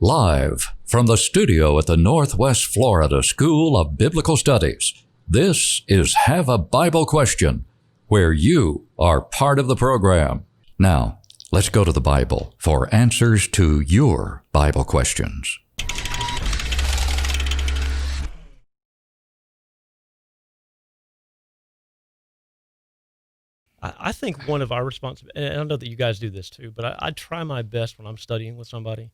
Live from the studio at the Northwest Florida School of Biblical Studies, this is Have a Bible Question, where you are part of the program. Now, let's go to the Bible for answers to your Bible questions. I think one of our responsibilities, and I know that you guys do this too, but I try my best when I'm studying with somebody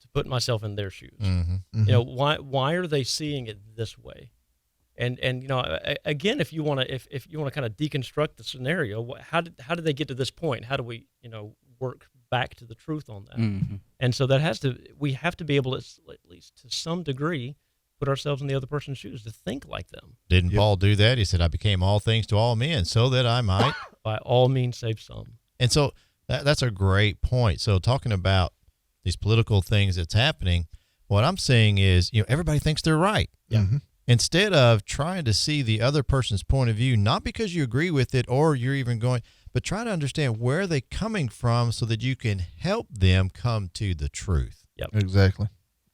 to put myself in their shoes. Mm-hmm, mm-hmm. You know, why are they seeing it this way? And you know, again, if you want to kind of deconstruct the scenario, how did they get to this point? How do we, you know, work back to the truth on that? Mm-hmm. And so we have to be able to, at least to some degree, put ourselves in the other person's shoes to think like them. Didn't Paul do that? He said, I became all things to all men so that I might. By all means, save some. And so that's a great point. So talking about these political things that's happening, what I'm saying is, you know, everybody thinks they're right. Yeah. Mm-hmm. Instead of trying to see the other person's point of view, not because you agree with it or you're even going, but try to understand where they're coming from so that you can help them come to the truth. Yep. Exactly.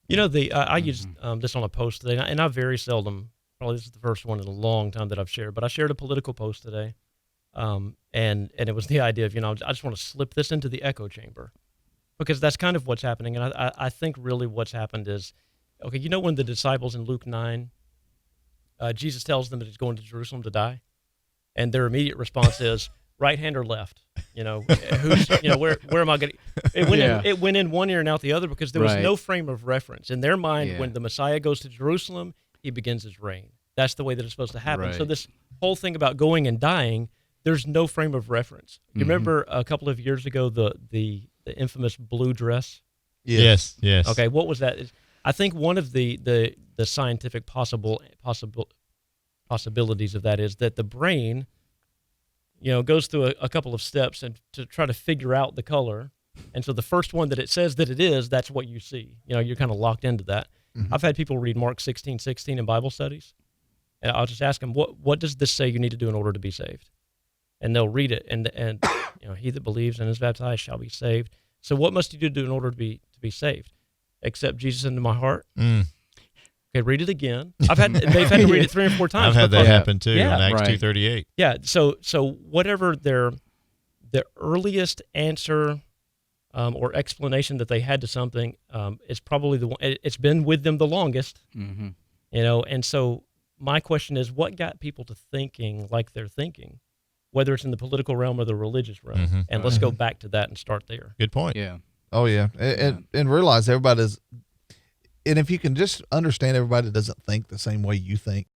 You know, I used this on a post today, and I very seldom, probably this is the first one in a long time that I've shared, but I shared a political post today, and it was the idea of, you know, I just want to slip this into the echo chamber, because that's kind of what's happening, and I think really what's happened is, okay, you know when the disciples in Luke 9, Jesus tells them that he's going to Jerusalem to die, and their immediate response is, right hand or left? You know, where am I going? It went in one ear and out the other because there was no frame of reference in their mind. When the Messiah goes to Jerusalem, he begins his reign. That's the way that it's supposed to happen. Right. So this whole thing about going and dying, there's no frame of reference. You remember a couple of years ago the infamous blue dress? Yes. Okay, what was that? I think one of the scientific possibilities of that is that the brain, you know, goes through a couple of steps and to try to figure out the color. And so the first one that it says that it is, that's what you see. You know, you're kind of locked into that. Mm-hmm. I've had people read Mark 16:16 in Bible studies, and I'll just ask them, what does this say you need to do in order to be saved? And they'll read it, and you know, he that believes and is baptized shall be saved. So what must you do in order to be saved? Accept Jesus into my heart. Okay, read it again. They've had to read it 3 or 4 times. I've had that happen too in Acts 2:38. Yeah. So whatever the earliest answer or explanation that they had to something is probably the one. It's been with them the longest. Mm-hmm. You know, and so my question is, what got people to thinking like they're thinking, whether it's in the political realm or the religious realm? Mm-hmm. And let's go back to that and start there. Good point. Yeah. Oh yeah, and realize everybody's. And if you can just understand everybody doesn't think the same way you think,